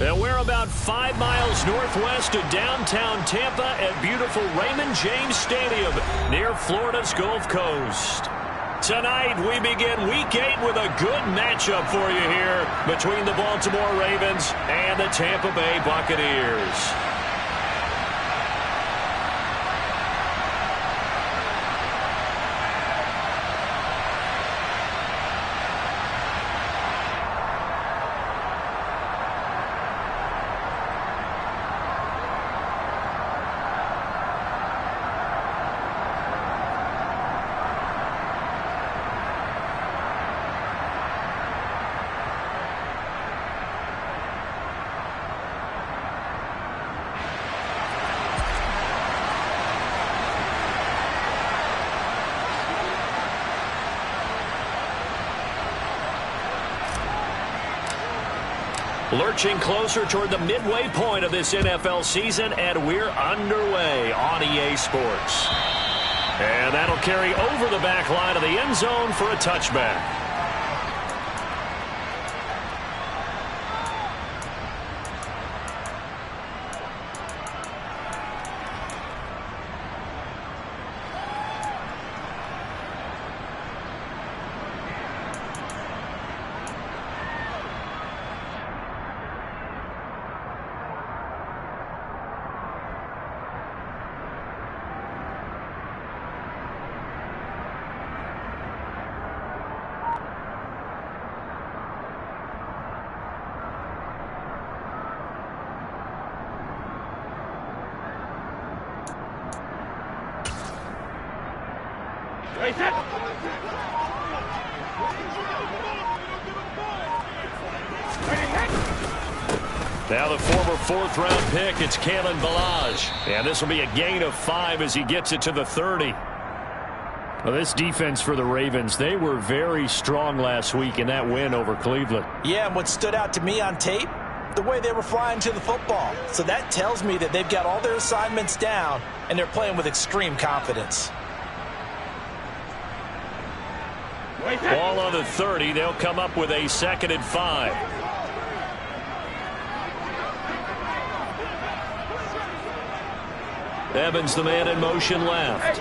And we're about 5 miles northwest of downtown Tampa at beautiful Raymond James Stadium near Florida's Gulf Coast. Tonight, we begin Week 8 with a good matchup for you here between the Baltimore Ravens and the Tampa Bay Buccaneers. Lurching closer toward the midway point of this NFL season, and we're underway on EA Sports. And that'll carry over the back line of the end zone for a touchback. Now the former fourth-round pick, it's Kalen Ballage. And this will be a gain of 5 as he gets it to the 30. Well, this defense for the Ravens, they were very strong last week in that win over Cleveland. Yeah, and what stood out to me on tape, the way they were flying to the football. So that tells me that they've got all their assignments down, and they're playing with extreme confidence. Ball on the 30. They'll come up with a 2nd and 5. Evans, the man in motion left.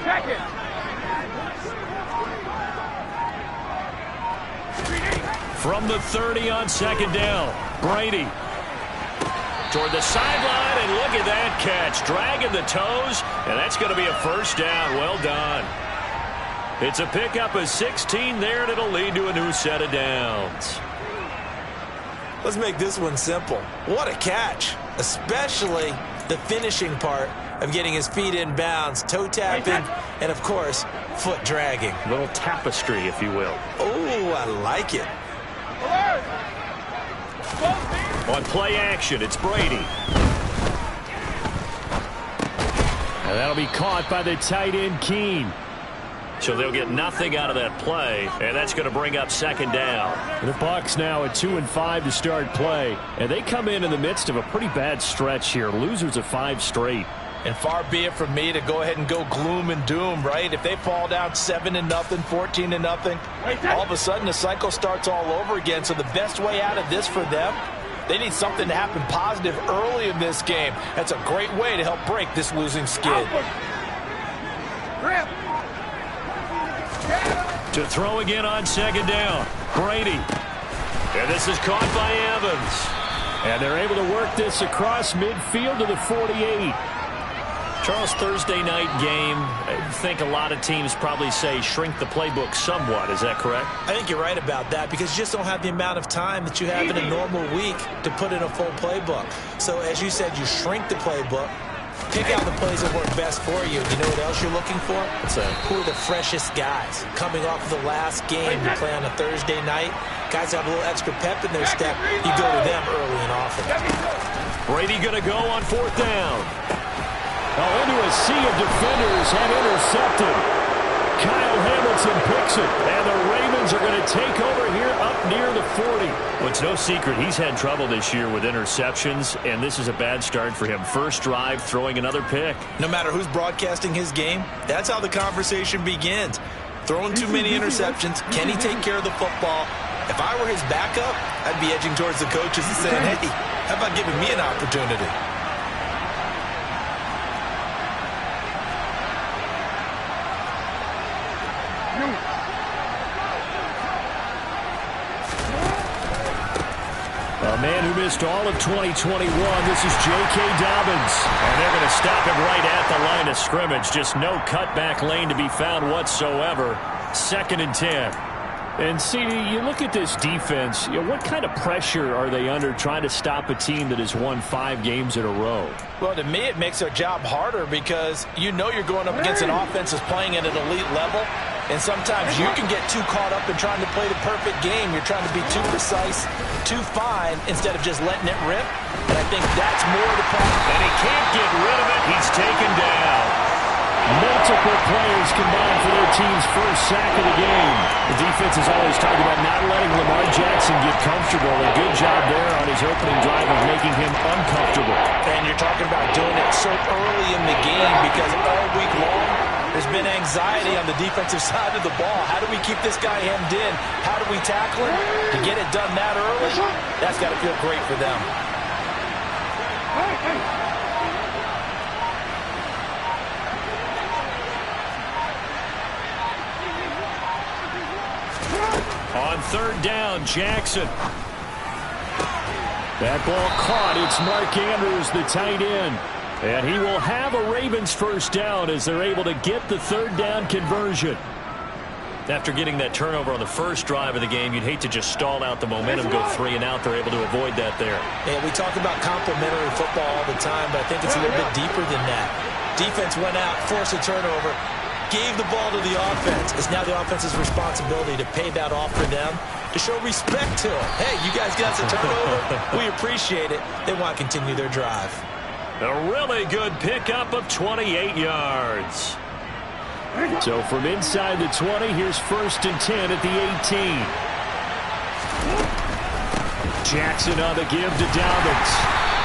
From the 30 on 2nd down. Brady. Toward the sideline, and look at that catch. Dragging the toes, and that's going to be a 1st down. Well done. It's a pickup of 16 there, and it'll lead to a new set of downs. Let's make this one simple. What a catch, especially the finishing part of getting his feet in bounds, toe tapping, and, of course, foot dragging. A little tapestry, if you will. Oh, I like it. On play action, it's Brady. And that'll be caught by the tight end, Keene. So they'll get nothing out of that play, and that's going to bring up 2nd down. The Bucs now at 2 and 5 to start play, and they come in the midst of a pretty bad stretch here. Losers of 5 straight. And far be it from me to go ahead and go gloom and doom, right? If they fall down 7-0, 14-0, all of a sudden the cycle starts all over again. So the best way out of this for them, they need something to happen positive early in this game. That's a great way to help break this losing skid. To throw again on 2nd down. Brady. And this is caught by Evans. And they're able to work this across midfield to the 48. Charles, Thursday night game, I think a lot of teams probably say shrink the playbook somewhat. Is that correct? I think you're right about that because you just don't have the amount of time that you have in a normal week to put in a full playbook. So as you said, you shrink the playbook, pick out the plays that work best for you. You know what else you're looking for? Who are the freshest guys? Coming off the last game, you play on a Thursday night. Guys have a little extra pep in their step. You go to them early and often. Brady going to go on 4th down. Into a sea of defenders and intercepted. Kyle Hamilton picks it, and the Ravens are going to take over here up near the 40. Well, it's no secret he's had trouble this year with interceptions, and this is a bad start for him. First drive, throwing another pick. No matter who's broadcasting his game, that's how the conversation begins. Throwing too many interceptions. Can he take care of the football? If I were his backup, I'd be edging towards the coaches and saying, hey, How about giving me an opportunity? A man who missed all of 2021, this is J.K. Dobbins. And they're going to stop him right at the line of scrimmage. Just no cutback lane to be found whatsoever. 2nd and 10. And see, you look at this defense, what kind of pressure are they under trying to stop a team that has won 5 games in a row? Well, to me, it makes their job harder because you know you're going up against an offense that's playing at an elite level. And sometimes you can get too caught up in trying to play the perfect game. You're trying to be too precise, too fine, instead of just letting it rip. And I think that's more of the problem. And he can't get rid of it. He's taken down. Multiple players combined for their team's first sack of the game. The defense has always talked about not letting Lamar Jackson get comfortable. A good job there on his opening drive of making him uncomfortable. And you're talking about doing it so early in the game because all week long there's been anxiety on the defensive side of the ball. How do we keep this guy hemmed in? How do we tackle him? To get it done that early, that's got to feel great for them. On 3rd down, Jackson. That ball caught. It's Mark Andrews, the tight end. And he will have a Ravens first down as they're able to get the 3rd down conversion. After getting that turnover on the first drive of the game, you'd hate to just stall out the momentum, go 3 and out. They're able to avoid that there. And we talk about complementary football all the time, but I think it's a little bit deeper than that. Defense went out, forced a turnover, gave the ball to the offense. It's now the offense's responsibility to pay that off for them, to show respect to them. Hey, you guys got the turnover. We appreciate it. They want to continue their drive. A really good pickup of 28 yards. So from inside the 20, here's 1st and 10 at the 18. Jackson on the give to Dobbins.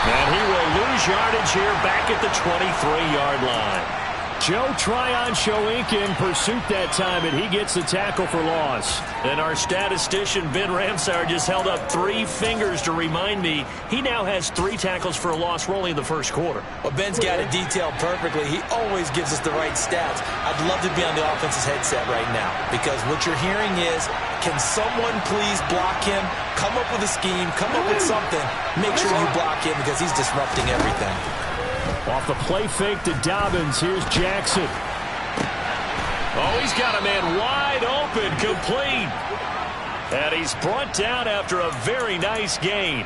And he will lose yardage here back at the 23-yard line. Joe Tryon Shoink in pursuit that time, and he gets the tackle for loss. And our statistician, Ben Ramsauer, just held up 3 fingers to remind me he now has 3 tackles for a loss only in the first quarter. Well, Ben's got it detailed perfectly. He always gives us the right stats. I'd love to be on the offense's headset right now because what you're hearing is, can someone please block him? Come up with a scheme. Come up with something. Make sure you block him because he's disrupting everything. Off the play fake to Dobbins, here's Jackson. Oh, he's got a man wide open, complete. And he's brought down after a very nice gain.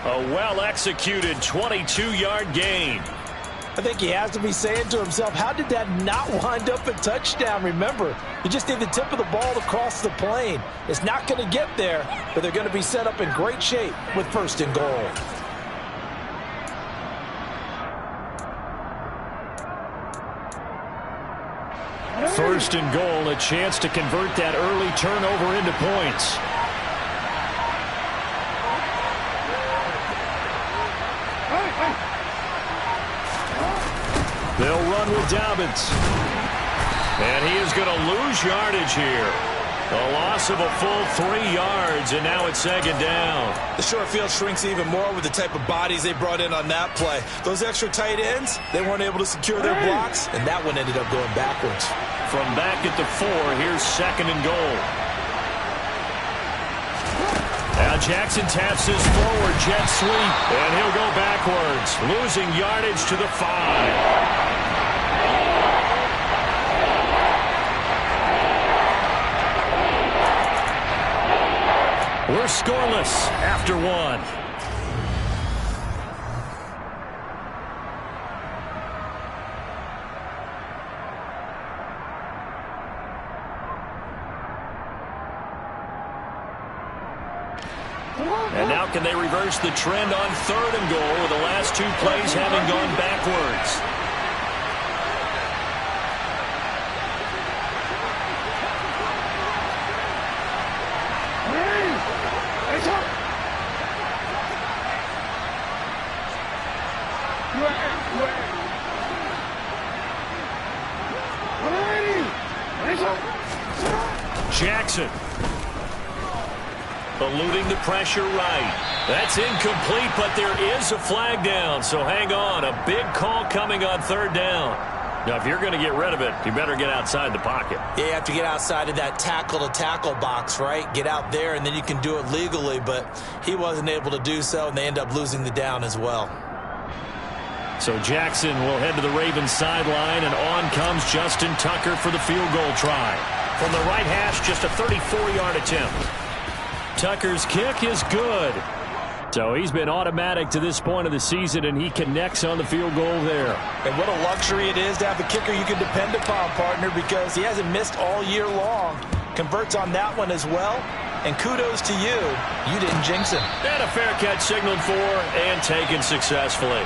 A well-executed 22-yard gain. I think he has to be saying to himself, how did that not wind up a touchdown? Remember, you just need the tip of the ball to cross the plane. It's not going to get there, but they're going to be set up in great shape with 1st and goal. First and goal, a chance to convert that early turnover into points. They'll run with Dobbins. And he is going to lose yardage here. A loss of a full 3 yards, and now it's 2nd down. The short field shrinks even more with the type of bodies they brought in on that play. Those extra tight ends, they weren't able to secure their blocks, and that one ended up going backwards. From back at the 4, here's 2nd and goal. Now Jackson taps his forward jet sweep, and he'll go backwards, losing yardage to the 5. We're scoreless after 1. And now can they reverse the trend on 3rd and goal with the last 2 plays having gone backwards? Jackson. eluding the pressure right. That's incomplete, but there is a flag down, so hang on. A big call coming on third down. Now, if you're going to get rid of it, you better get outside the pocket. Yeah, you have to get outside of that tackle-to-tackle box, right? Get out there, and then you can do it legally, but he wasn't able to do so, and they end up losing the down as well. So Jackson will head to the Ravens sideline, and on comes Justin Tucker for the field goal try. From the right hash, just a 34-yard attempt. Tucker's kick is good. So he's been automatic to this point of the season, and he connects on the field goal there. And what a luxury it is to have a kicker you can depend upon, partner, because he hasn't missed all year long. Converts on that one as well. And kudos to you. You didn't jinx him. And a fair catch signaled for and taken successfully.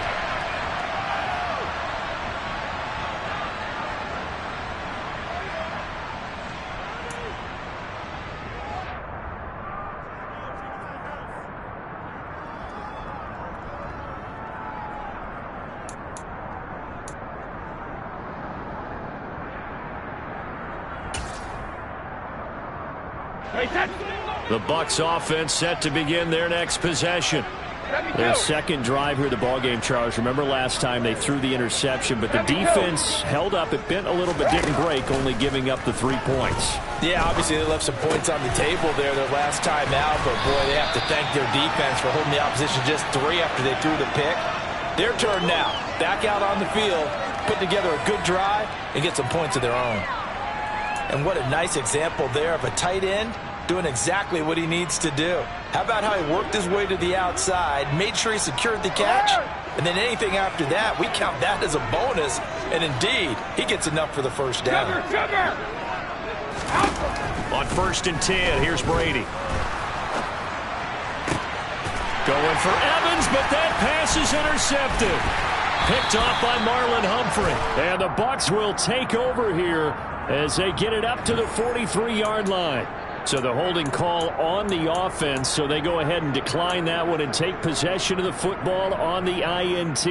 The Bucs offense set to begin their next possession. Their second drive here of the ballgame, Charles. Remember last time they threw the interception, but the defense held up. It bent a little but didn't break, only giving up the 3 points. Yeah, obviously they left some points on the table there their last time out, but boy, they have to thank their defense for holding the opposition just 3 after they threw the pick. Their turn now. Back out on the field, put together a good drive, and get some points of their own. And what a nice example there of a tight end doing exactly what he needs to do. How about how he worked his way to the outside, made sure he secured the catch, and then anything after that, we count that as a bonus, and indeed, he gets enough for the first down. On 1st and 10, here's Brady. Going for Evans, but that pass is intercepted. Picked off by Marlon Humphrey. And the Bucs will take over here as they get it up to the 43-yard line. So the holding call on the offense, so they go ahead and decline that one and take possession of the football on the INT.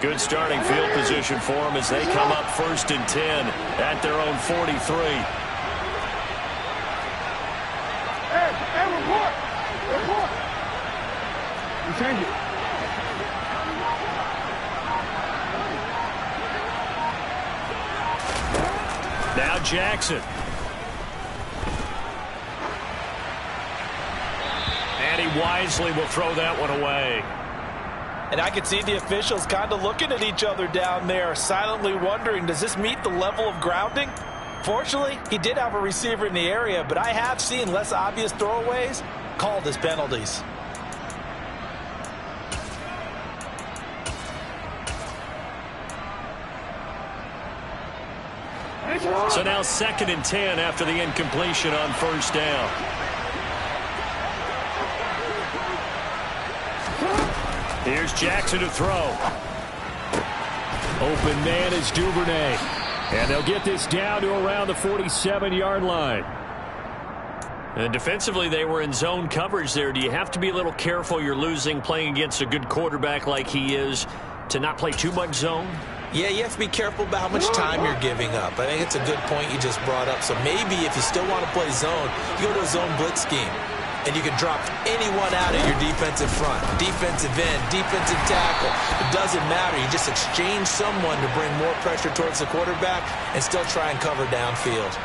Good starting field position for them as they come up 1st and 10 at their own 43. Hey, report! Report! You change it. Now Jackson. And he wisely will throw that one away. And I could see the officials kind of looking at each other down there, silently wondering, does this meet the level of grounding? Fortunately, he did have a receiver in the area, but I have seen less obvious throwaways called as penalties. So now 2nd and 10 after the incompletion on 1st down. Here's Jackson to throw. Open man is Duvernay. And they'll get this down to around the 47-yard line. And defensively, they were in zone coverage there. Do you have to be a little careful you're losing playing against a good quarterback like he is to not play too much zone? Yeah, you have to be careful about how much time you're giving up. I think it's a good point you just brought up. So maybe if you still want to play zone, you go to a zone blitz scheme. And you can drop anyone out of your defensive front. Defensive end, defensive tackle. It doesn't matter. You just exchange someone to bring more pressure towards the quarterback and still try and cover downfield.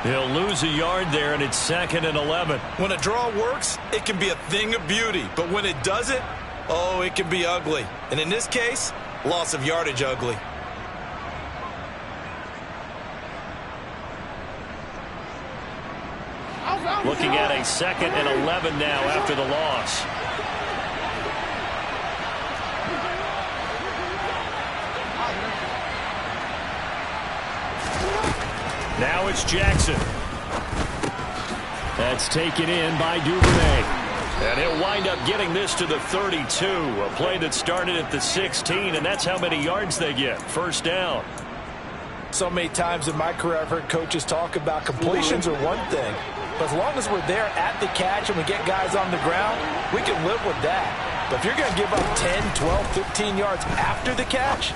He'll lose a yard there, and it's 2nd and 11. When a draw works, it can be a thing of beauty. But when it doesn't, oh, it can be ugly. And in this case, loss of yardage ugly. Looking at a 2nd and 11 now after the loss. Now it's Jackson. That's taken in by Duvernay. And he'll wind up getting this to the 32. A play that started at the 16, and that's how many yards they get. 1st down. So many times in my career I've heard coaches talk about completions are one thing. But as long as we're there at the catch and we get guys on the ground, we can live with that. But if you're going to give up 10, 12, 15 yards after the catch,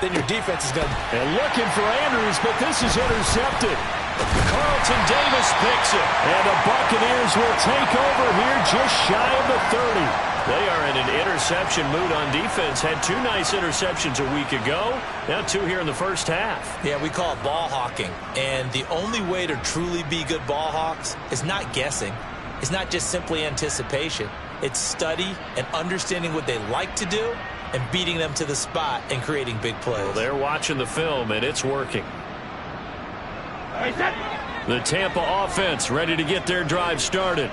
then your defense is going to... And looking for Andrews, but this is intercepted. Carlton Davis picks it. And the Buccaneers will take over here just shy of the 30. They are in an interception mood on defense. Had 2 nice interceptions a week ago. Now 2 here in the first half. Yeah, we call it ball hawking. And the only way to truly be good ball hawks is not guessing. It's not just simply anticipation. It's study and understanding what they like to do and beating them to the spot and creating big plays. Well, they're watching the film, and it's working. The Tampa offense ready to get their drive started.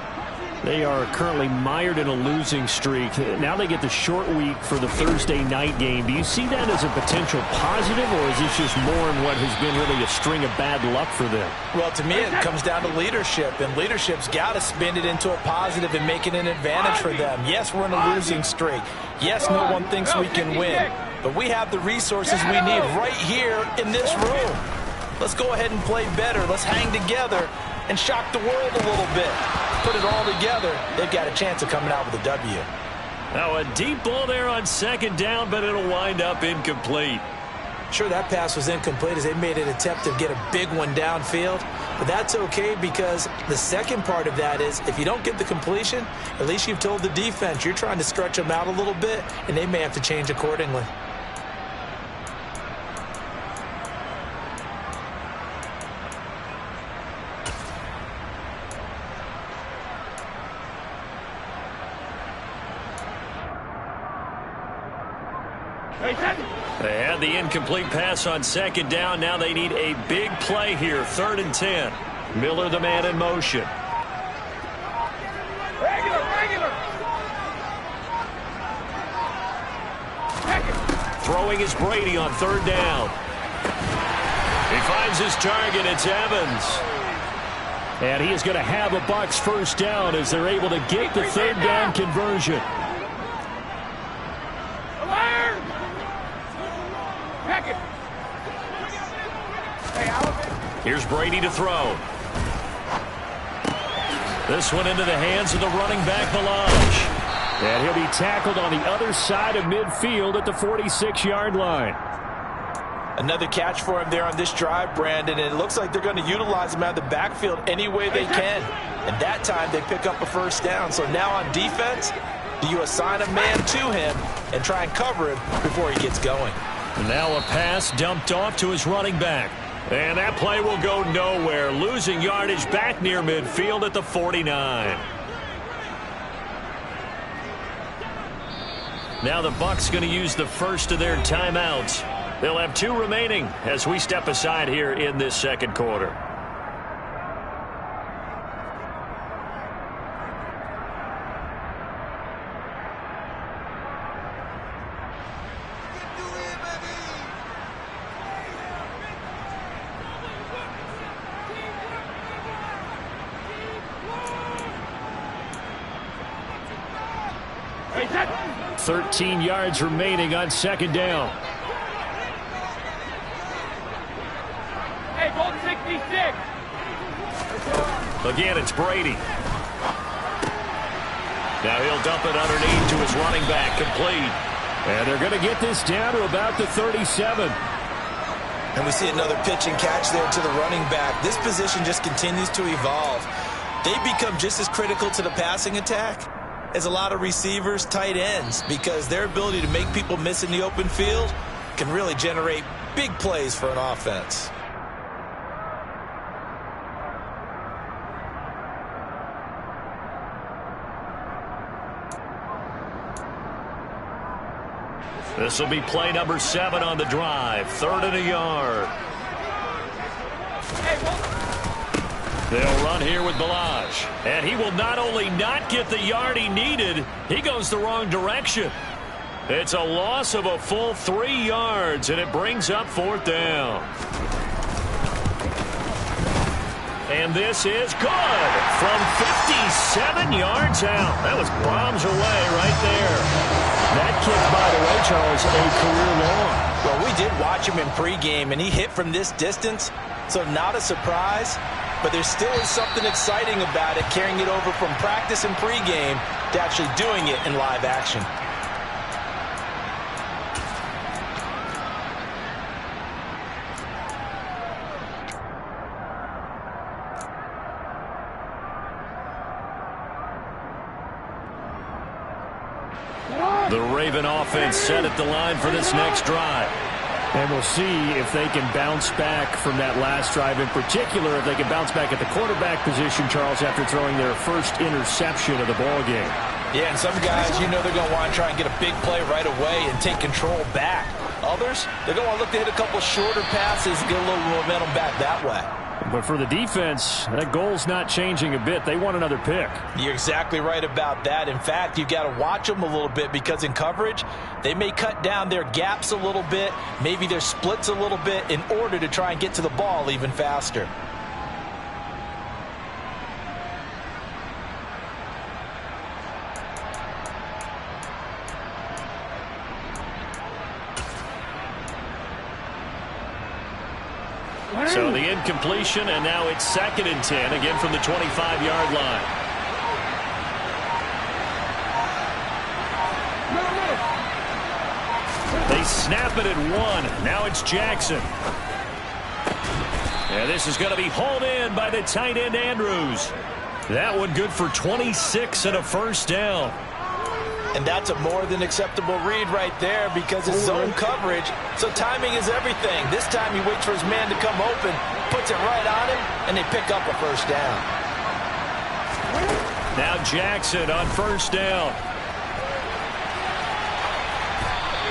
They are currently mired in a losing streak. Now they get the short week for the Thursday night game. Do you see that as a potential positive, or is this just more in what has been really a string of bad luck for them? Well, to me, it comes down to leadership, and leadership's got to spin it into a positive and make it an advantage for them. Yes, we're in a losing streak. Yes, no one thinks we can win, but we have the resources we need right here in this room. Let's go ahead and play better. Let's hang together and shock the world a little bit. Put it all together, they've got a chance of coming out with a W. Now a deep ball there on second down, but it'll wind up incomplete. Sure, that pass was incomplete as they made an attempt to get a big one downfield, but that's okay because the second part of that is if you don't get the completion, at least you've told the defense you're trying to stretch them out a little bit, and they may have to change accordingly. They had the incomplete pass on second down. Now they need a big play here. 3rd and 10. Miller, the man in motion. Regular. Throwing is Brady on 3rd down. He finds his target. It's Evans. And he is going to have a Bucs first down as they're able to get the 3rd down conversion. Here's Brady to throw. This one into the hands of the running back, Lg. And he'll be tackled on the other side of midfield at the 46-yard line. Another catch for him there on this drive, Brandon, and it looks like they're going to utilize him out of the backfield any way they can. And that time they pick up a first down. So now on defense, do you assign a man to him and try and cover him before he gets going? And now a pass dumped off to his running back. And that play will go nowhere. Losing yardage back near midfield at the 49. Now the Bucs going to use the first of their timeouts. They'll have 2 remaining as we step aside here in this second quarter. Hey, 13 yards remaining on second down. Hey, goal 66. Again, it's Brady. Now he'll dump it underneath to his running back, complete. And they're going to get this down to about the 37. And we see another pitch and catch there to the running back. This position just continues to evolve. They become just as critical to the passing attack as a lot of receivers, tight ends, because their ability to make people miss in the open field can really generate big plays for an offense. This will be play number 7 on the drive. 3rd and a yard. They'll run here with Lg. And he will not only not get the yard he needed, he goes the wrong direction. It's a loss of a full 3 yards, and it brings up 4th down. And this is good from 57 yards out. That was bombs away right there. That kick, by the way, Charles, a career long. Well, we did watch him in pregame, and he hit from this distance, so not a surprise. but there still is something exciting about it, carrying it over from practice and pregame to actually doing it in live action. The Raven offense set at the line for this next drive. And we'll see if they can bounce back from that last drive, in particular if they can bounce back at the quarterback position, Charles, after throwing their first interception of the ball game. Yeah, and some guys, you know they're going to want to try and get a big play right away and take control back. Others, they're going to want to look to hit a couple shorter passes and get a little momentum back that way. But for the defense, that goal's not changing a bit. They want another pick. You're exactly right about that. In fact, you've got to watch them a little bit because in coverage, they may cut down their gaps a little bit, maybe their splits a little bit in order to try and get to the ball even faster. So the incompletion, and now it's 2nd and 10, again from the 25-yard line. They snap it at 1. Now it's Jackson. And this is going to be hauled in by the tight end, Andrews. That one good for 26 and a first down. And that's a more than acceptable read right there because it's zone coverage, so timing is everything. This time he waits for his man to come open, puts it right on him, and they pick up a first down. Now Jackson on first down.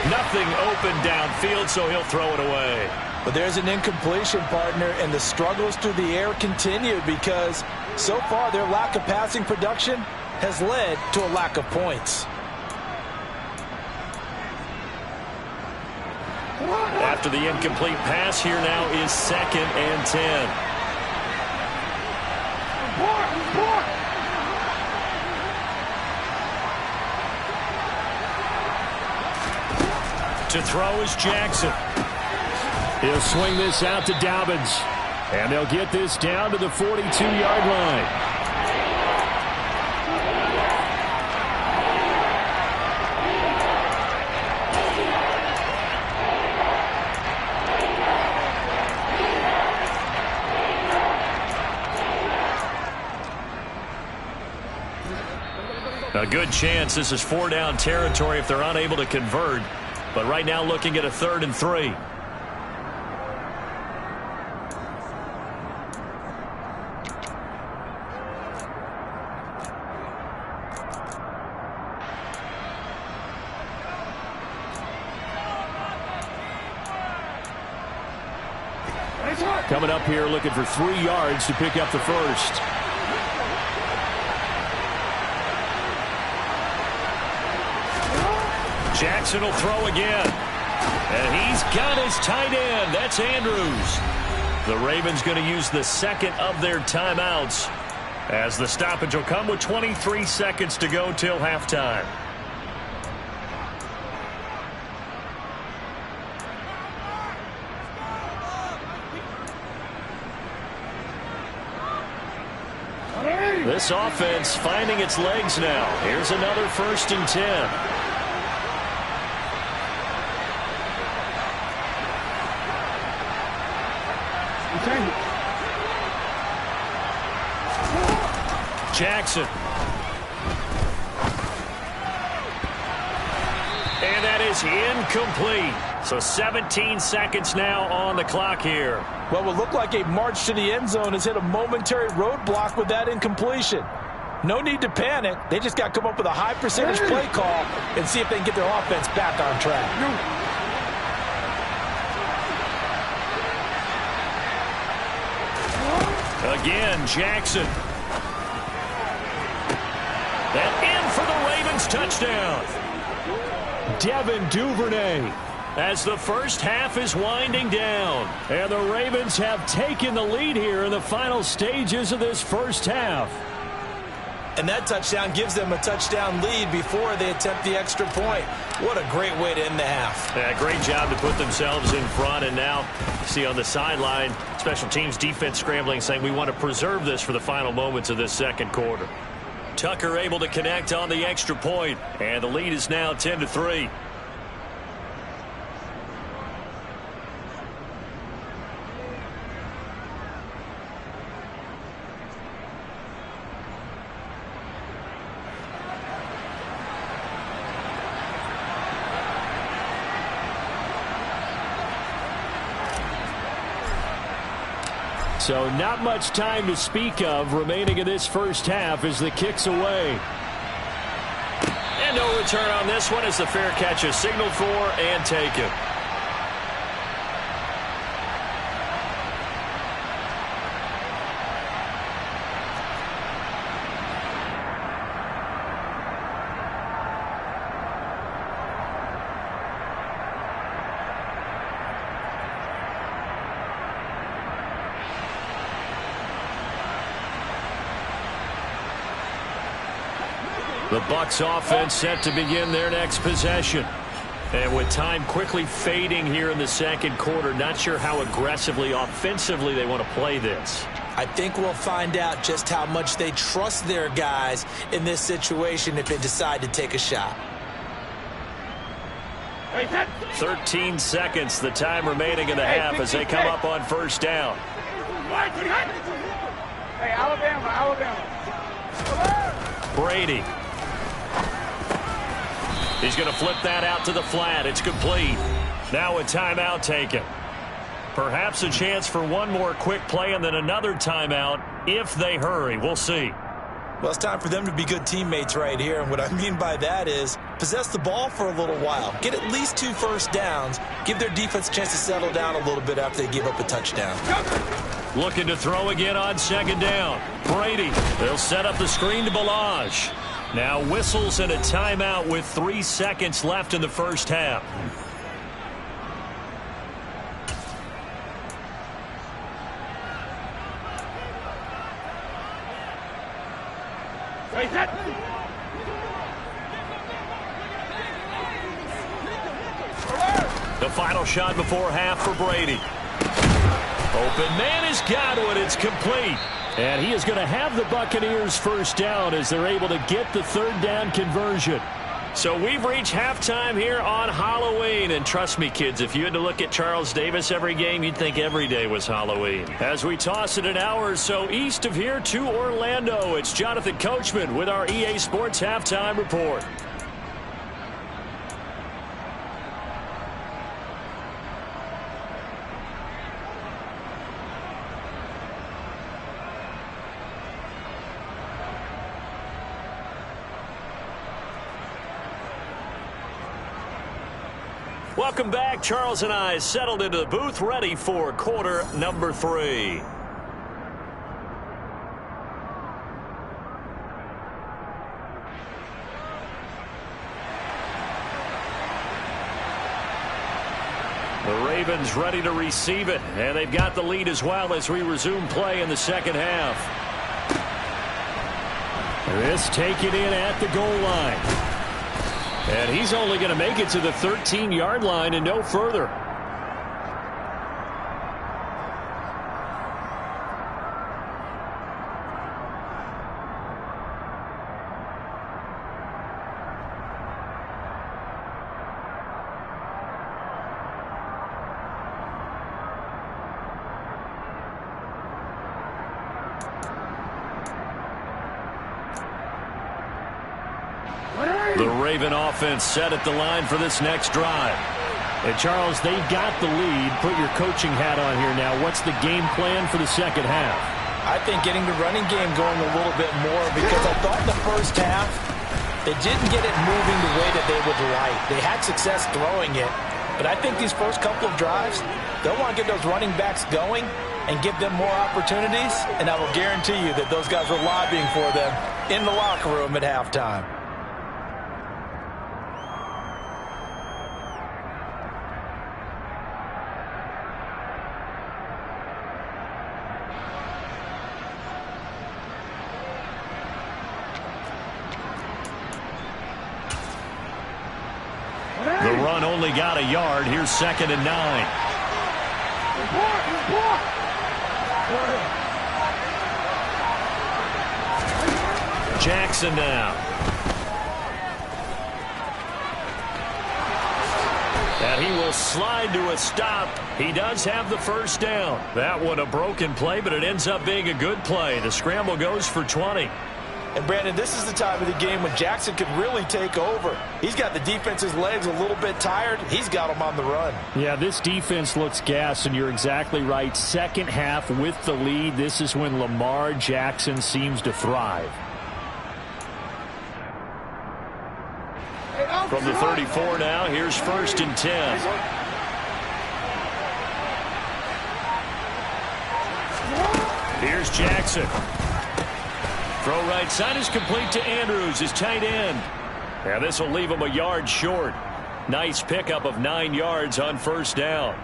Nothing open downfield, so he'll throw it away. But there's an incompletion, partner, and the struggles through the air continue because so far their lack of passing production has led to a lack of points. After the incomplete pass, here now is 2nd and 10. To throw is Jackson. He'll swing this out to Dobbins. And they'll get this down to the 42-yard line. A good chance this is 4-down territory if they're unable to convert. But right now looking at a 3rd and 3. Coming up here looking for 3 yards to pick up the first. Jackson will throw again. And he's got his tight end. That's Andrews. The Ravens going to use the 2nd of their timeouts as the stoppage will come with 23 seconds to go till halftime. This offense finding its legs now. Here's another 1st and 10. Jackson. And that is incomplete. So 17 seconds now on the clock here. Well, it will look like a march to the end zone has hit a momentary roadblock with that incompletion. No need to panic. They just got to come up with a high percentage play call and see if they can get their offense back on track. Again, Jackson. And in for the Ravens touchdown. Devin Duvernay. As the first half is winding down. And the Ravens have taken the lead here in the final stages of this first half. And that touchdown gives them a touchdown lead before they attempt the extra point. What a great way to end the half. Yeah, great job to put themselves in front. And now, you see on the sideline, special teams defense scrambling, saying we want to preserve this for the final moments of this second quarter. Tucker able to connect on the extra point, and the lead is now 10-3. So not much time to speak of remaining in this first half as the kick's away. And no return on this one as the fair catch is signaled for and taken. The Bucs offense set to begin their next possession. And with time quickly fading here in the second quarter, not sure how aggressively, offensively they want to play this. I think we'll find out just how much they trust their guys in this situation if they decide to take a shot. 13 seconds, the time remaining in the half as they come up on first down. Hey, Alabama. Brady. He's going to flip that out to the flat. It's complete. Now a timeout taken. Perhaps a chance for one more quick play and then another timeout if they hurry. We'll see. Well, it's time for them to be good teammates right here. And what I mean by that is possess the ball for a little while. Get at least 2 first downs. Give their defense a chance to settle down a little bit after they give up a touchdown. Looking to throw again on second down. Brady. They'll set up the screen to Balaj. Now whistles and a timeout with 3 seconds left in the first half. The final shot before half for Brady. Open man has got one. It's complete. And he is going to have the Buccaneers first down as they're able to get the third down conversion. So we've reached halftime here on Halloween. And trust me, kids, if you had to look at Charles Davis every game, you'd think every day was Halloween. As we toss it an hour or so east of here to Orlando, it's Jonathan Coachman with our EA Sports Halftime Report. Welcome back. Charles and I settled into the booth, ready for quarter number 3. The Ravens ready to receive it, and they've got the lead as well as we resume play in the second half. This taken in at the goal line. And he's only going to make it to the 13-yard line and no further. The Raven offense set at the line for this next drive. And Charles, they've got the lead. Put your coaching hat on here now. What's the game plan for the second half? I think getting the running game going a little bit more, because I thought in the first half they didn't get it moving the way that they would like. They had success throwing it, but I think these first couple of drives, they'll want to get those running backs going and give them more opportunities, and I will guarantee you that those guys were lobbying for them in the locker room at halftime. run only got a yard. Here's 2nd and 9. Jackson now. And he will slide to a stop. He does have the first down. That one a broken play, but it ends up being a good play. The scramble goes for 20. And, Brandon, this is the time of the game when Jackson could really take over. He's got the defense's legs a little bit tired. He's got them on the run. Yeah, this defense looks gassed, and you're exactly right. Second half with the lead, this is when Lamar Jackson seems to thrive. From the 34 now, here's 1st and 10. Here's Jackson. Throw right side is complete to Andrews, his tight end. And this will leave him a yard short. Nice pickup of 9 yards on 1st down.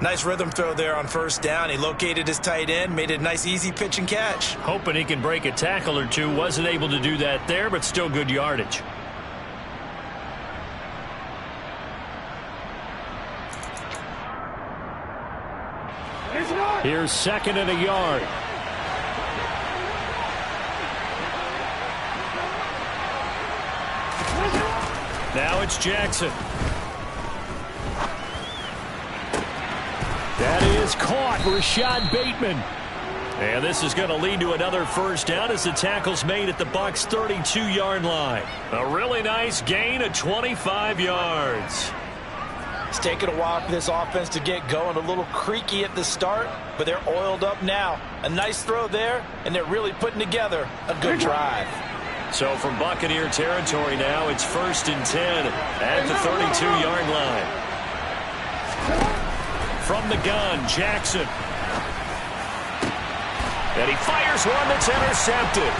Nice rhythm throw there on 1st down. He located his tight end, made it a nice easy pitch and catch. Hoping he can break a tackle or two. Wasn't able to do that there, but still good yardage. Here's 2nd and a yard. Now it's Jackson. That is caught. Rashad Bateman. And this is going to lead to another 1st down as the tackle's made at the Bucs 32-yard line. A really nice gain of 25 yards. It's taken a while for this offense to get going. A little creaky at the start, but they're oiled up now. A nice throw there, and they're really putting together a good drive. So from Buccaneer territory now, it's 1st and 10 at the 32-yard line. From the gun, Jackson. And he fires one that's intercepted.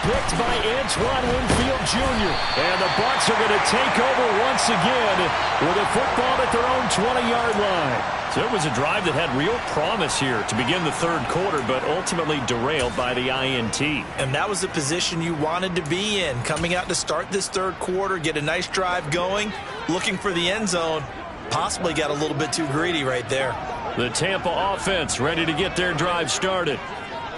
Picked by Antoine Winfield Jr. And the Bucs are going to take over once again with a football at their own 20-yard line. So it was a drive that had real promise here to begin the 3rd quarter, but ultimately derailed by the INT. And that was the position you wanted to be in. Coming out to start this 3rd quarter, get a nice drive going, looking for the end zone. Possibly got a little bit too greedy right there. The Tampa offense ready to get their drive started.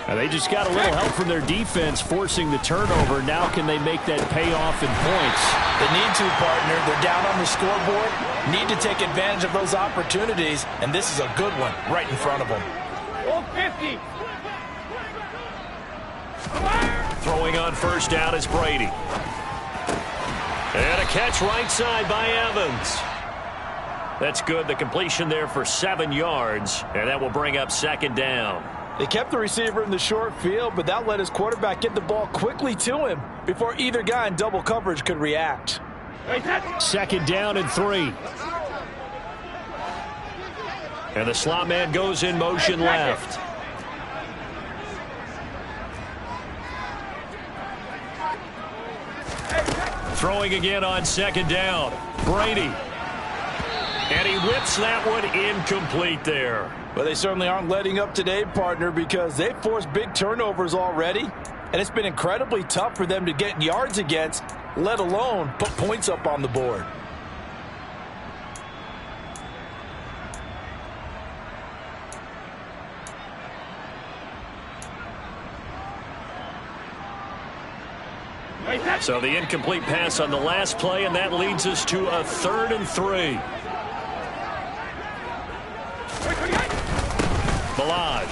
And they just got a little help from their defense forcing the turnover. Now can they make that pay off in points? They need to, partner. They're down on the scoreboard. Need to take advantage of those opportunities. And this is a good one right in front of them. 50. Throwing on 1st down is Brady. And a catch right side by Evans. That's good. The completion there for 7 yards. And that will bring up 2nd down. They kept the receiver in the short field, but that let his quarterback get the ball quickly to him before either guy in double coverage could react. 2nd down and 3. And the slot man goes in motion left. Throwing again on 2nd down. Brady. And he whips that one incomplete there. Well, they certainly aren't letting up today, partner, because they've forced big turnovers already. And it's been incredibly tough for them to get yards against, let alone put points up on the board. So the incomplete pass on the last play, and that leads us to a 3rd and 3. Balaj.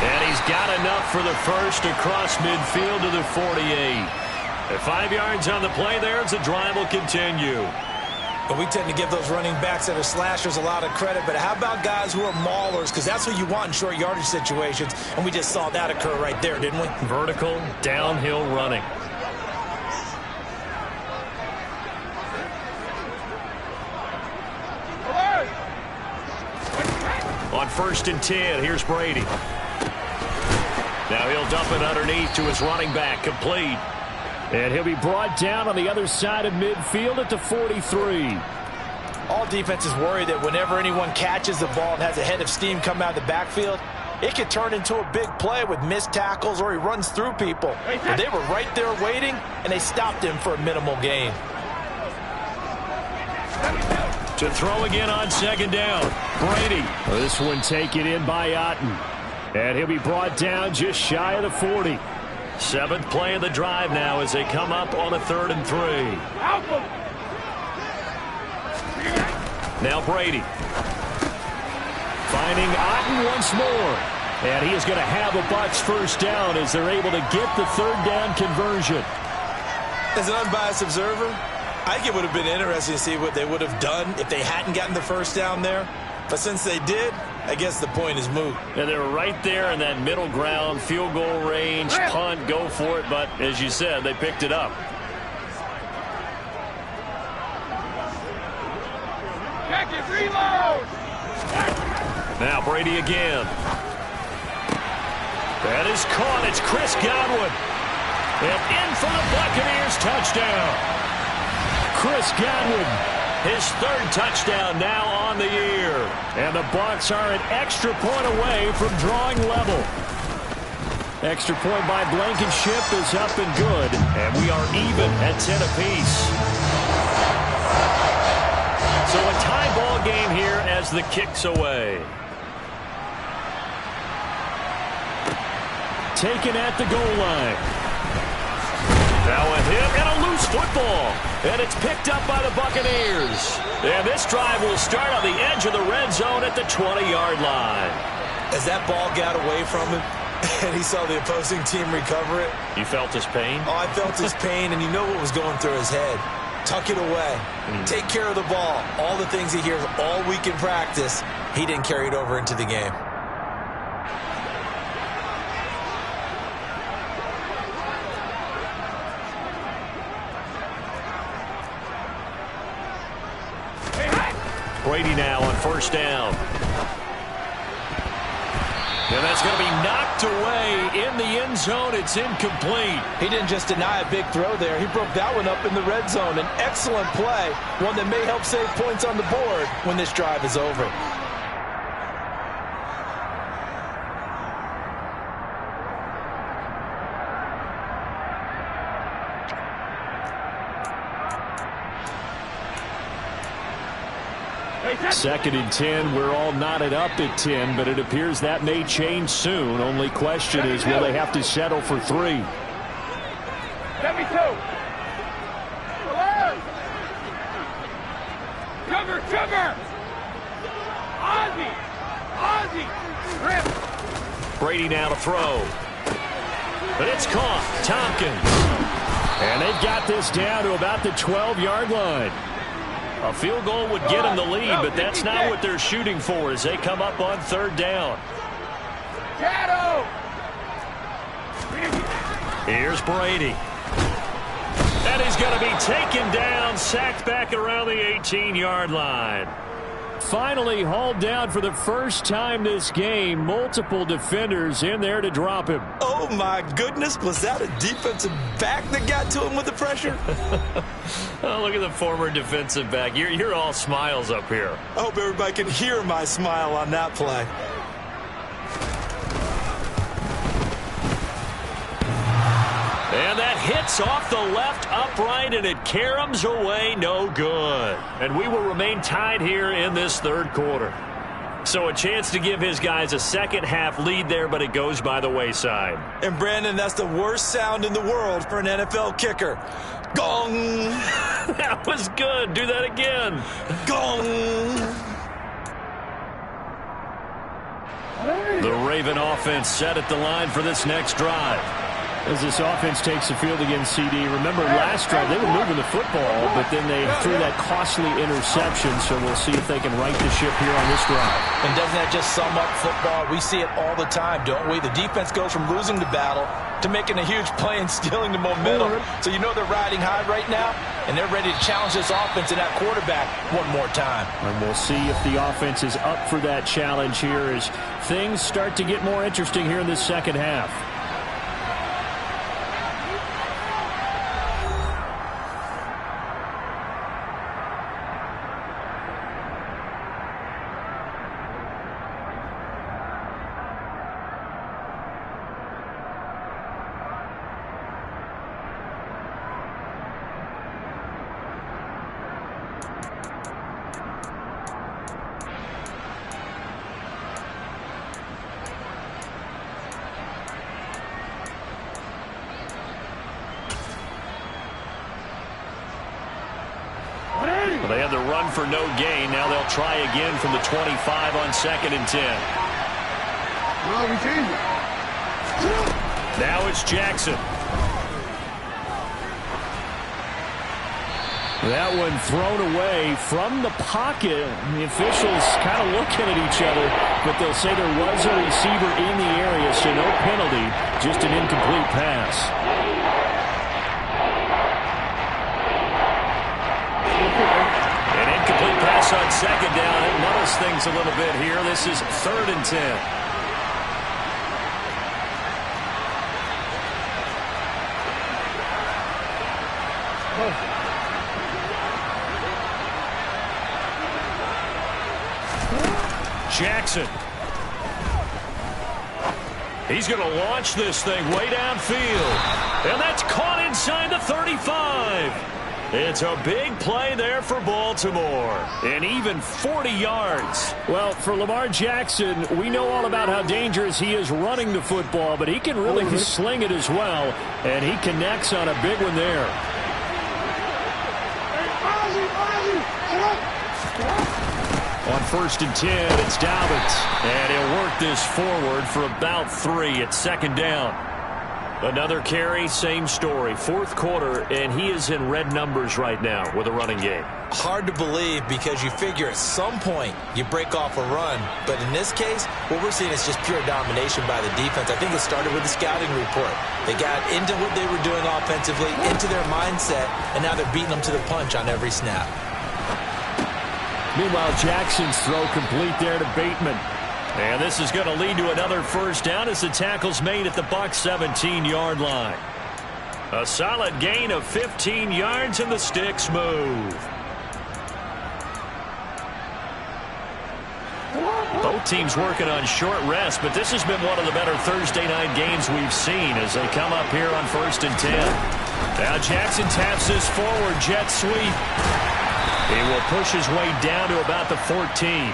And he's got enough for the first across midfield to the 48. At 5 yards on the play there, as the drive will continue. But we tend to give those running backs that are slashers a lot of credit. But how about guys who are maulers? Because that's what you want in short yardage situations. And we just saw that occur right there, didn't we? Vertical, downhill running. On 1st and 10, here's Brady. Now he'll dump it underneath to his running back, complete. And he'll be brought down on the other side of midfield at the 43. All defenses worry that whenever anyone catches the ball and has a head of steam come out of the backfield, it could turn into a big play with missed tackles or he runs through people. But they were right there waiting, and they stopped him for a minimal gain. To throw again on second down. Brady. This one taken in by Otten. And he'll be brought down just shy of the 40. Seventh play of the drive now as they come up on a 3rd and 3. Now Brady. Finding Otten once more. And he is going to have a Bucs first down as they're able to get the 3rd down conversion. As an unbiased observer, I think it would have been interesting to see what they would have done if they hadn't gotten the first down there. But since they did, I guess the point is moot. And they're right there in that middle ground, field goal range, punt, go for it. But as you said, they picked it up. Check it, reload! Now Brady again. That is caught. It's Chris Godwin. And in for the Buccaneers touchdown. Chris Godwin, his 3rd touchdown now on the year. And the Bucs are an extra point away from drawing level. Extra point by Blankenship is up and good. And we are even at 10 apiece. So a tie ball game here as the kick's away. Taken at the goal line. Now a hit and a loose football. And it's picked up by the Buccaneers. And this drive will start on the edge of the red zone at the 20-yard line. As that ball got away from him and he saw the opposing team recover it. You felt his pain? Oh, I felt his pain, and you know what was going through his head. Tuck it away. Take care of the ball. All the things he hears all week in practice, he didn't carry it over into the game. Brady now on first down. And that's going to be knocked away in the end zone. It's incomplete. He didn't just deny a big throw there. He broke that one up in the red zone. An excellent play, one that may help save points on the board when this drive is over. Second and 10. We're all knotted up at 10, but it appears that may change soon. Only question is, will they have to settle for 3? 72. Sugar. Ozzy. Rip. Brady now to throw. But it's caught. Tompkins. And they've got this down to about the 12-yard line. A field goal would get them the lead, but that's not what they're shooting for as they come up on 3rd down. Here's Brady. And he's going to be taken down, sacked back around the 18-yard line. Finally hauled down for the first time this game. Multiple defenders in there to drop him. Oh, my goodness. Was that a defensive back that got to him with the pressure? Oh, look at the former defensive back. You're all smiles up here. I hope everybody can hear my smile on that play. And that hits off the left upright, and it caroms away no good. And we will remain tied here in this 3rd quarter. So a chance to give his guys a second-half lead there, but it goes by the wayside. And, Brandon, that's the worst sound in the world for an NFL kicker. Gong! That was good. Do that again. Gong! The Raven offense set at the line for this next drive. As this offense takes the field against CD, remember last drive they were moving the football, but then they threw that costly interception, so we'll see if they can right the ship here on this drive. And doesn't that just sum up football? We see it all the time, don't we? The defense goes from losing the battle to making a huge play and stealing the momentum. So you know they're riding high right now, and they're ready to challenge this offense and that quarterback one more time. And we'll see if the offense is up for that challenge here as things start to get more interesting here in this second half. Well, they had the run for no gain. Now they'll try again from the 25 on 2nd and 10. No, we changed it. Now it's Jackson. That one thrown away from the pocket. The officials kind of looking at each other, but they'll say there was a receiver in the area, so no penalty, just an incomplete pass. An incomplete pass on 2nd down. It muddles things a little bit here. This is 3rd and 10. Jackson. He's going to launch this thing way downfield. And that's caught inside the 35. It's a big play there for Baltimore. And even 40 yards. Well, for Lamar Jackson, we know all about how dangerous he is running the football, but he can really sling it as well. And he connects on a big one there. On 1st and 10, it's Dobbins. And he'll work this forward for about 3 at 2nd down. Another carry, same story. 4th quarter, and he is in red numbers right now with a running game. Hard to believe because you figure at some point you break off a run. But in this case, what we're seeing is just pure domination by the defense. I think it started with the scouting report. They got into what they were doing offensively, into their mindset, and now they're beating them to the punch on every snap. Meanwhile, Jackson's throw complete there to Bateman. And this is going to lead to another 1st down as the tackle's made at the Bucs 17-yard line. A solid gain of 15 yards and the sticks move. Both teams working on short rest, but this has been one of the better Thursday night games we've seen as they come up here on 1st and 10. Now Jackson taps this forward, jet sweep. He will push his way down to about the 14.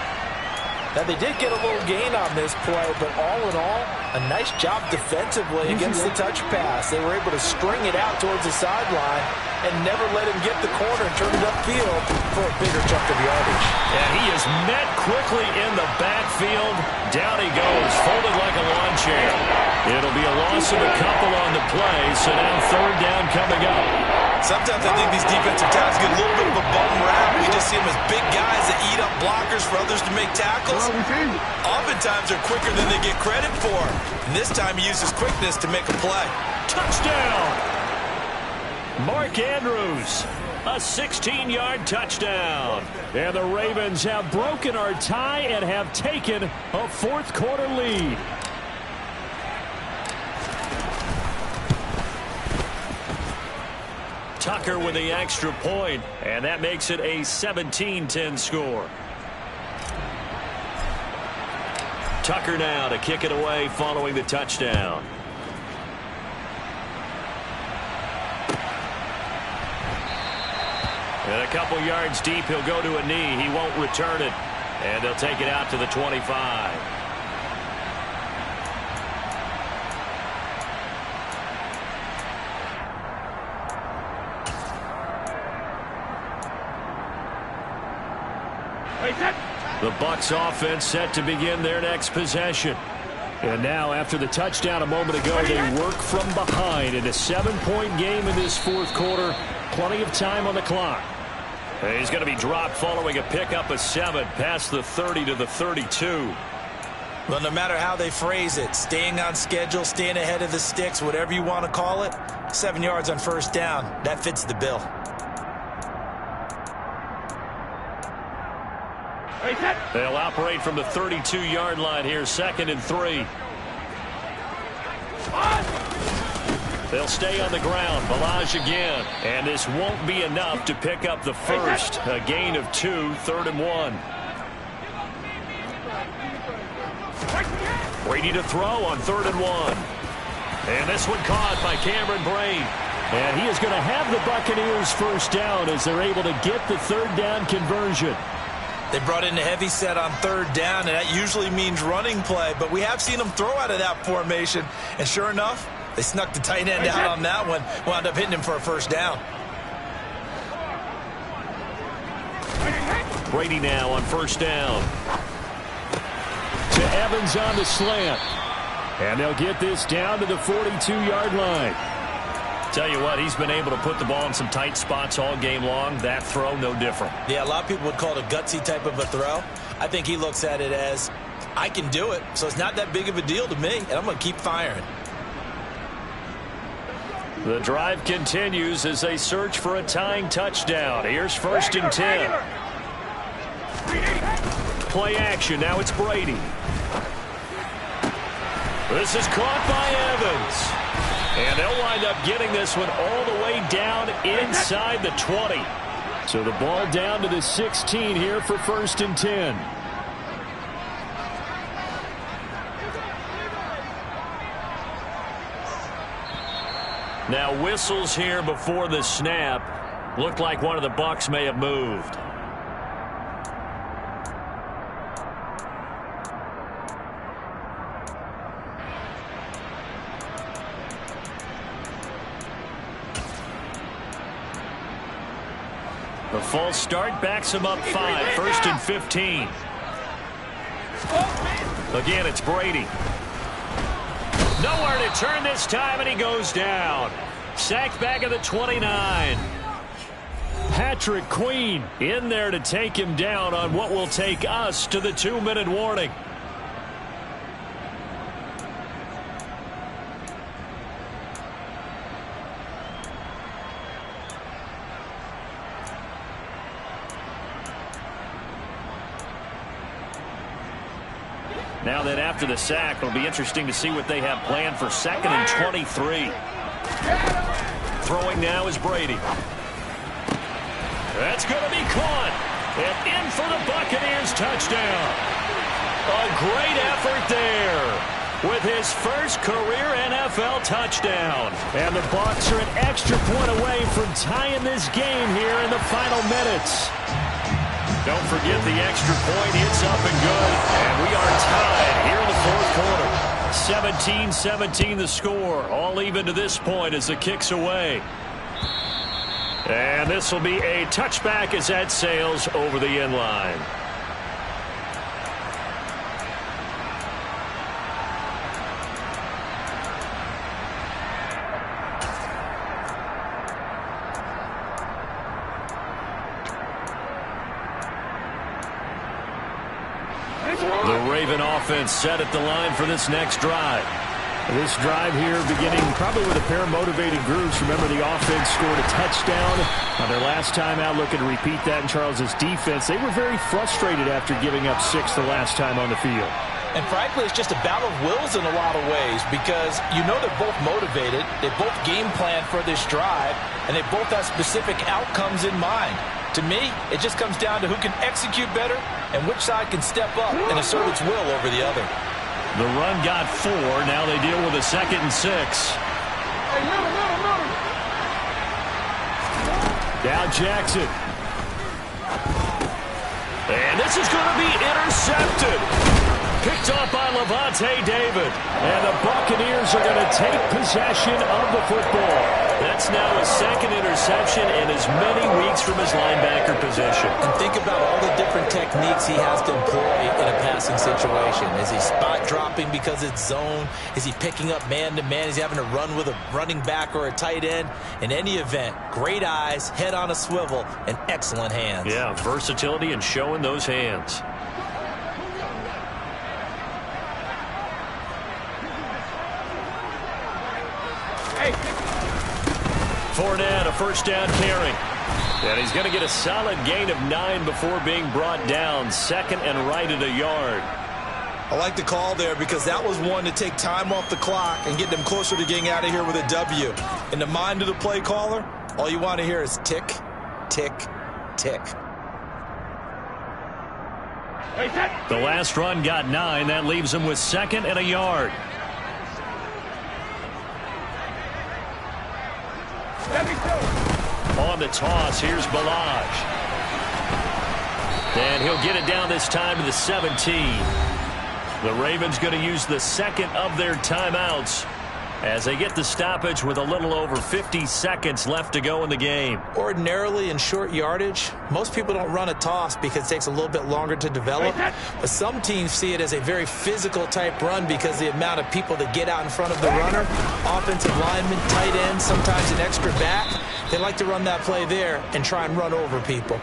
Now, they did get a little gain on this play, but all in all, a nice job defensively against the touch pass. They were able to string it out towards the sideline and never let him get the corner and turn it upfield for a bigger chunk of yardage. And he is met quickly in the backfield. Down he goes, folded like a lawn chair. It'll be a loss of a couple on the play, so now 3rd down coming up. Sometimes I think these defensive tackles get a little bit of a bum rap. We just see them as big guys that eat up blockers for others to make tackles. Oftentimes they're quicker than they get credit for. And this time he uses quickness to make a play. Touchdown! Mark Andrews, a 16-yard touchdown. And the Ravens have broken our tie and have taken a 4th quarter lead. Tucker with the extra point, and that makes it a 17-10 score. Tucker now to kick it away following the touchdown. And a couple yards deep, he'll go to a knee. He won't return it, and they'll take it out to the 25. The Bucs offense set to begin their next possession. And now, after the touchdown a moment ago, they work from behind in a 7-point game in this 4th quarter. Plenty of time on the clock. And he's going to be dropped following a pickup of 7 past the 30 to the 32. Well, no matter how they phrase it, staying on schedule, staying ahead of the sticks, whatever you want to call it, 7 yards on 1st down, that fits the bill. They'll operate from the 32-yard line here, 2nd and 3. They'll stay on the ground. Balaj again. And this won't be enough to pick up the 1st. A gain of 2, 3rd and 1. Brady to throw on 3rd and 1. And this one caught by Cameron Brate. And he is going to have the Buccaneers 1st down as they're able to get the 3rd down conversion. They brought in a heavy set on 3rd down, and that usually means running play. But we have seen them throw out of that formation. And sure enough, they snuck the tight end out on that one. Wound up hitting him for a 1st down. Brady now on first down. To Evans on the slant. And they'll get this down to the 42-yard line. Tell you what, he's been able to put the ball in some tight spots all game long. That throw, no different. Yeah, a lot of people would call it a gutsy type of a throw. I think he looks at it as, I can do it, so it's not that big of a deal to me, and I'm going to keep firing. The drive continues as they search for a tying touchdown. Here's first and 10. Play action. Now it's Brady. This is caught by Evans. And they'll wind up getting this one all the way down inside the 20. So the ball down to the 16 here for first and 10. Now whistles here before the snap. Looked like one of the Bucs may have moved. The false start backs him up 5. First and 15. Again, it's Brady. Nowhere to turn this time, and he goes down. Sacked back at the 29. Patrick Queen in there to take him down on what will take us to the 2-minute warning. Now then, after the sack, it'll be interesting to see what they have planned for second and 23. Throwing now is Brady. That's going to be caught. And in for the Buccaneers touchdown. A great effort there with his first career NFL touchdown. And the Bucs are an extra point away from tying this game here in the final minutes. Don't forget the extra point. It's up and good. And we are tied here in the fourth quarter. 17-17 the score. All even to this point as the kick's away. And this will be a touchback as that sails over the end line. The Raven offense set at the line for this next drive. This drive here beginning probably with a pair of motivated groups. Remember, the offense scored a touchdown on their last time out, looking to repeat that in Charles's defense. They were very frustrated after giving up 6 the last time on the field. And frankly, it's just a battle of wills in a lot of ways because you know they're both motivated. They both game plan for this drive, and they both have specific outcomes in mind. To me, it just comes down to who can execute better and which side can step up and assert its will over the other. The run got 4. Now they deal with a second and 6. Now Jackson. And this is going to be intercepted. Picked off by Levante David. And the Buccaneers are going to take possession of the football. That's now his second interception in as many weeks from his linebacker position. And think about all the different techniques he has to employ in a passing situation. Is he spot dropping because it's zone? Is he picking up man-to-man? Is he having to run with a running back or a tight end? In any event, great eyes, head on a swivel, and excellent hands. Yeah, versatility and showing those hands. Fournette, a first down carry. And he's going to get a solid gain of 9 before being brought down. Second and right at a yard. I like the call there because that was one to take time off the clock and get them closer to getting out of here with a W. In the mind of the play caller, all you want to hear is tick, tick, tick. The last run got 9. That leaves him with second and a yard. On the toss, here's Balaj. And he'll get it down this time to the 17. The Ravens going to use the second of their timeouts as they get the stoppage with a little over 50 seconds left to go in the game. Ordinarily in short yardage, most people don't run a toss because it takes a little bit longer to develop. But some teams see it as a very physical type run because the amount of people that get out in front of the runner, offensive linemen, tight ends, sometimes an extra back, they like to run that play there and try and run over people.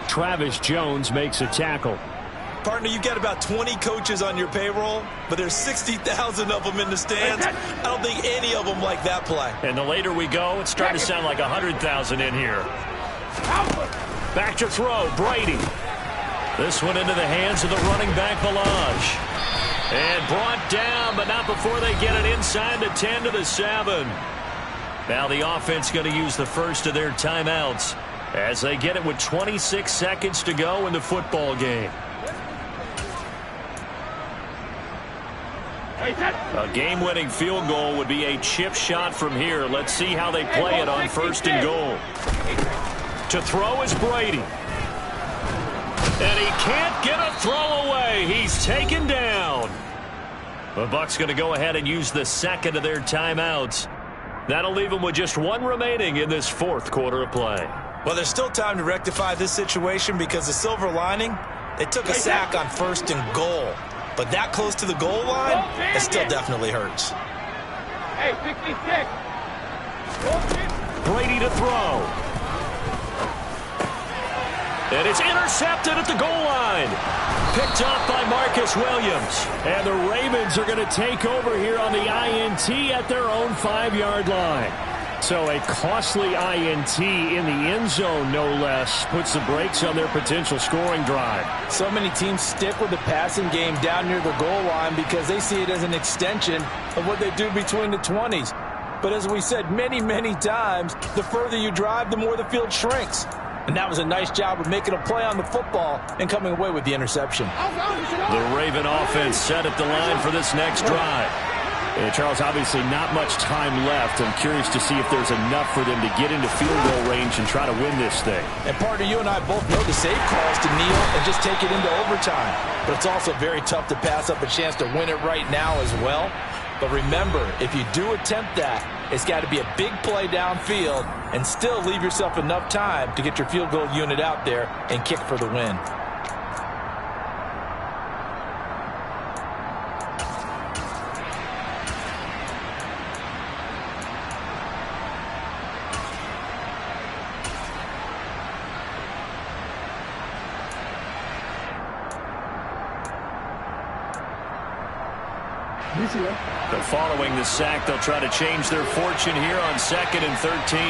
Travis Jones makes a tackle. Partner, you got about 20 coaches on your payroll, but there's 60,000 of them in the stands. I don't think any of them like that play. And the later we go, it's starting to sound like 100,000 in here. Back to throw, Brady. This one into the hands of the running back, Lg. And brought down, but not before they get it inside the 10 to the 7. Now the offense going to use the first of their timeouts as they get it with 26 seconds to go in the football game. A game-winning field goal would be a chip shot from here. Let's see how they play it on 1st and goal. To throw is Brady. And he can't get a throw away. He's taken down. The Bucs going to go ahead and use the second of their timeouts. That'll leave them with just one remaining in this 4th quarter of play. Well, there's still time to rectify this situation because the silver lining, they took a sack on 1st and goal. But that close to the goal line, it still definitely hurts. Hey, 66. Brady to throw. And it's intercepted at the goal line. Picked off by Marcus Williams. And the Ravens are going to take over here on the INT at their own 5-yard line. So a costly INT in the end zone, no less, puts the brakes on their potential scoring drive. So many teams stick with the passing game down near the goal line because they see it as an extension of what they do between the 20s. But as we said many, many times, the further you drive, the more the field shrinks. And that was a nice job of making a play on the football and coming away with the interception. The Raven offense set at the line for this next drive. Charles, obviously not much time left. I'm curious to see if there's enough for them to get into field goal range and try to win this thing. And partner, you and I both know the save calls to kneel and just take it into overtime. But it's also very tough to pass up a chance to win it right now as well. But remember, if you do attempt that, it's got to be a big play downfield and still leave yourself enough time to get your field goal unit out there and kick for the win. But following the sack, they'll try to change their fortune here on 2nd and 13.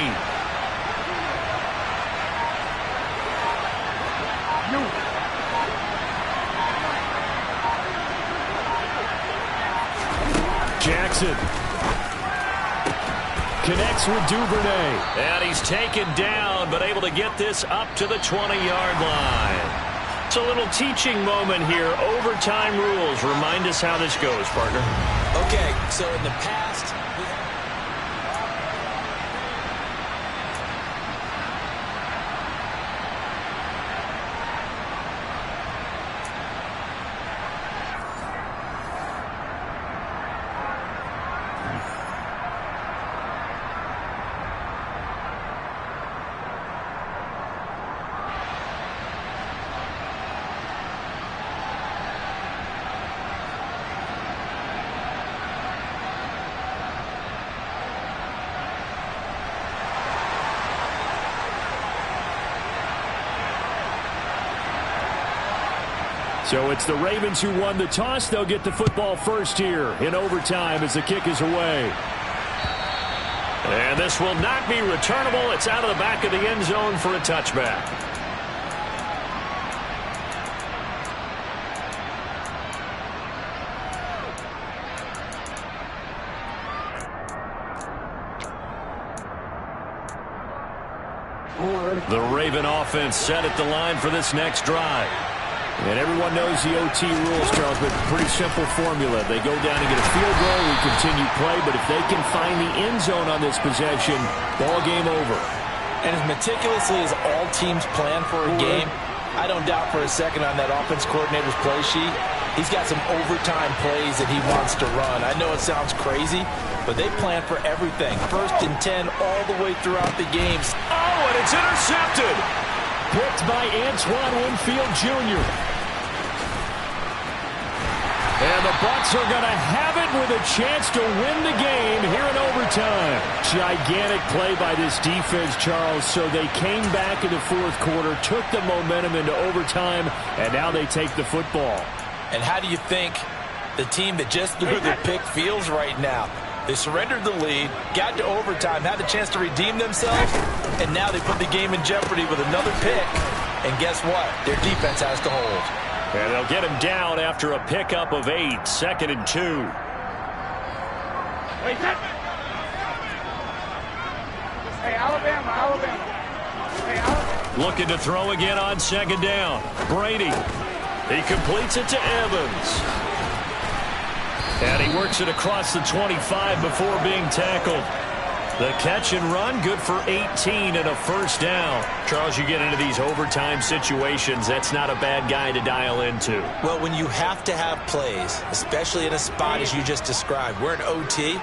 Jackson connects with Duvernay. And he's taken down, but able to get this up to the 20-yard line. It's a little teaching moment here. Overtime rules. Remind us how this goes, partner. Okay, so in the past, So it's the Ravens who won the toss. They'll get the football first here in overtime as the kick is away. And this will not be returnable. It's out of the back of the end zone for a touchback. The Raven offense set at the line for this next drive. And everyone knows the OT rules, Charles, but pretty simple formula. They go down and get a field goal, we continue play, but if they can find the end zone on this possession, ball game over. And as meticulously as all teams plan for a game, I don't doubt for a second on that offense coordinator's play sheet, he's got some overtime plays that he wants to run. I know it sounds crazy, but they plan for everything. 1st and 10 all the way throughout the games. Oh, and it's intercepted. Picked by Antoine Winfield Jr. And the Bucs are going to have it with a chance to win the game here in overtime. Gigantic play by this defense, Charles. So they came back in the 4th quarter, took the momentum into overtime, and now they take the football. And how do you think the team that just threw the pick feels right now? They surrendered the lead, got to overtime, had the chance to redeem themselves, and now they put the game in jeopardy with another pick. And guess what? Their defense has to hold. And they'll get him down after a pickup of 8, 2nd and 2. Hey, Alabama. Hey, Alabama. Looking to throw again on 2nd down. Brady. He completes it to Evans. And he works it across the 25 before being tackled. The catch and run, good for 18 and a 1st down. Charles, you get into these overtime situations, that's not a bad guy to dial into. Well, when you have to have plays, especially in a spot as you just described, we're in OT,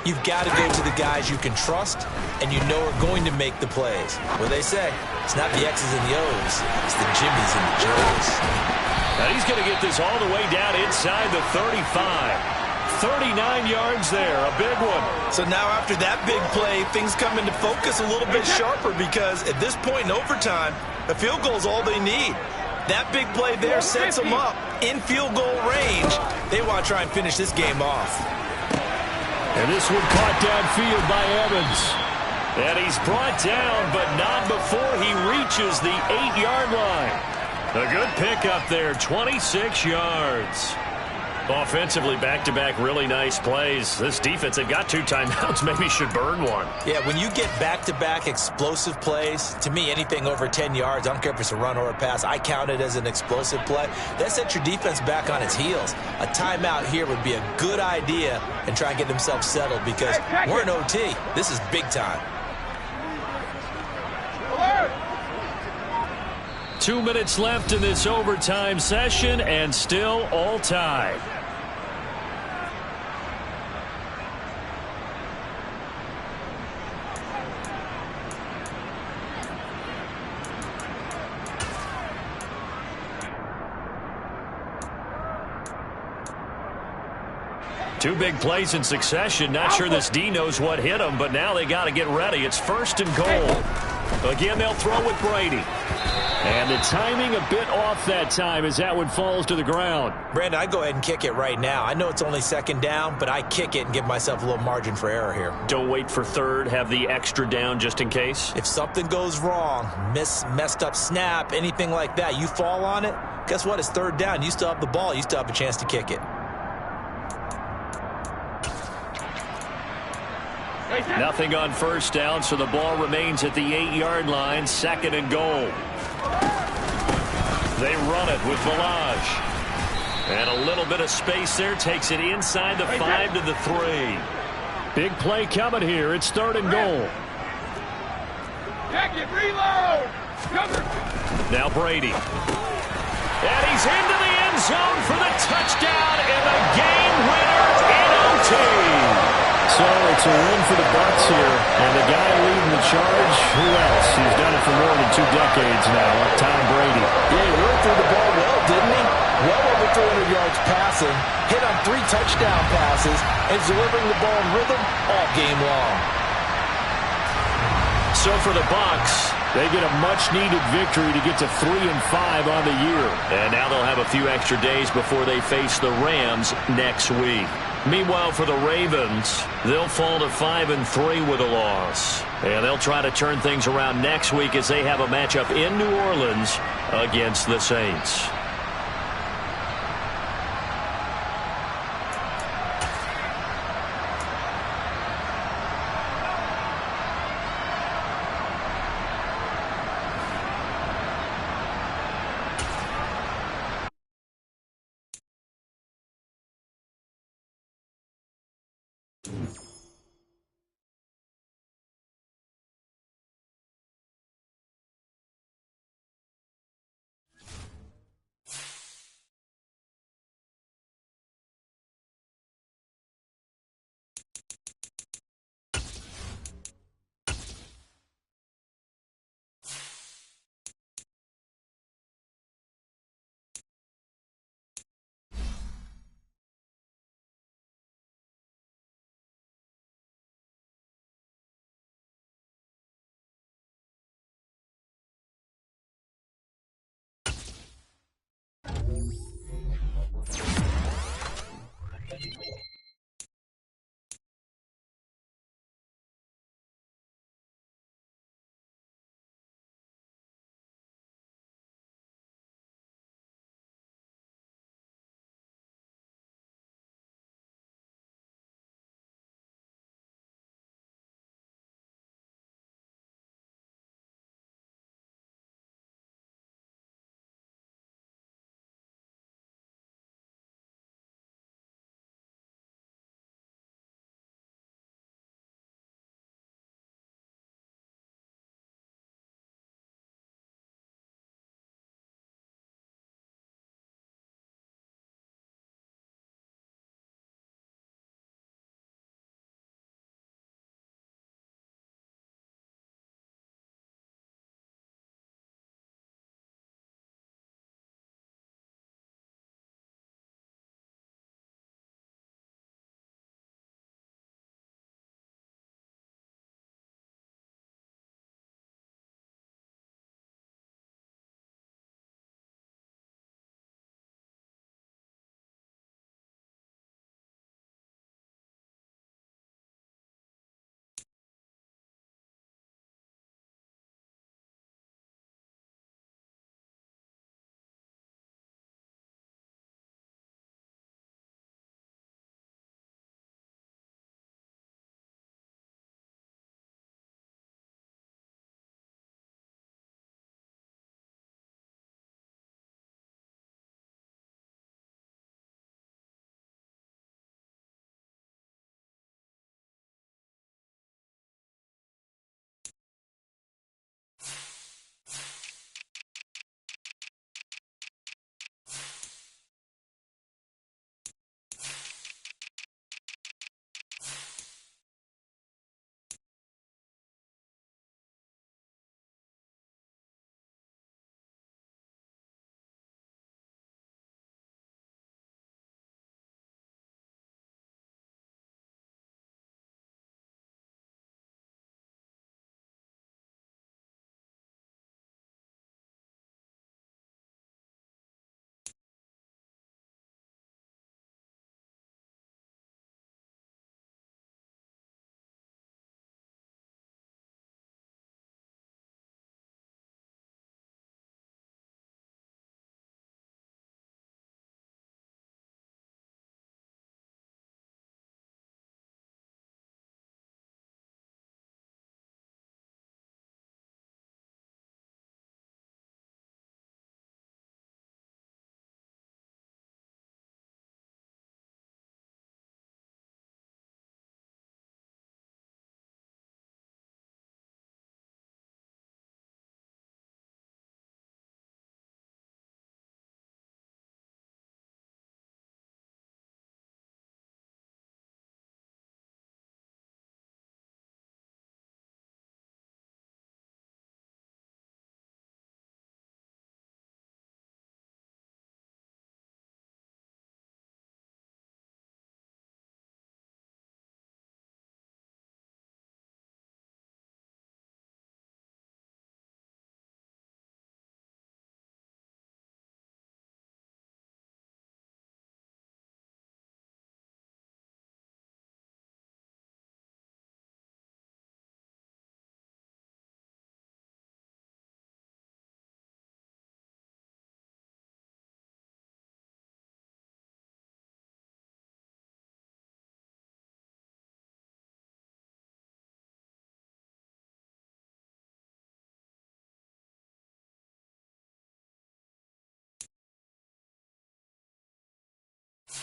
you've got to go to the guys you can trust and you know are going to make the plays. What they say, it's not the X's and the O's, it's the Jimmies and the Joes. Now he's going to get this all the way down inside the 35. 39 yards there, a big one. So now after that big play, things come into focus a little bit sharper because at this point in overtime, a field goal is all they need. That big play there sets them up in field goal range. They want to try and finish this game off. And this one caught downfield by Evans. And he's brought down, but not before he reaches the 8-yard line. A good pickup there, 26 yards. Offensively, back-to-back really nice plays. This defense, they've got 2 timeouts, maybe should burn one. Yeah, when you get back-to-back explosive plays, to me, anything over 10 yards, I don't care if it's a run or a pass, I count it as an explosive play. That sets your defense back on its heels. A timeout here would be a good idea and try and get themselves settled because we're in OT. This is big time. 2 minutes left in this overtime session and still all tied. Two big plays in succession. Not sure this D knows what hit him, but now they got to get ready. It's 1st and goal. Again, they'll throw with Brady. And the timing a bit off that time as that one falls to the ground. Brandon, I go ahead and kick it right now. I know it's only 2nd down, but I kick it and give myself a little margin for error here. Don't wait for 3rd. Have the extra down just in case. If something goes wrong, messed up snap, anything like that, you fall on it, guess what? It's 3rd down. You still have the ball. You still have a chance to kick it. Nothing on 1st down, so the ball remains at the 8-yard line. 2nd and goal. They run it with Valage. And a little bit of space there. Takes it inside the 5 to the 3. Big play coming here. It's 3rd and goal. Jacket, reload! Cover! Now Brady. And he's into the end zone for the touchdown and the game winner in OT. So it's a win for the Bucs here, and the guy leading the charge, who else? He's done it for more than 2 decades now, Tom Brady. Yeah, he really threw the ball well, didn't he? Well over 300 yards passing, hit on 3 touchdown passes, and delivering the ball in rhythm all game long. So for the Bucs, they get a much-needed victory to get to 3-5 on the year. And now they'll have a few extra days before they face the Rams next week. Meanwhile, for the Ravens, they'll fall to 5-3 with a loss. And they'll try to turn things around next week as they have a matchup in New Orleans against the Saints.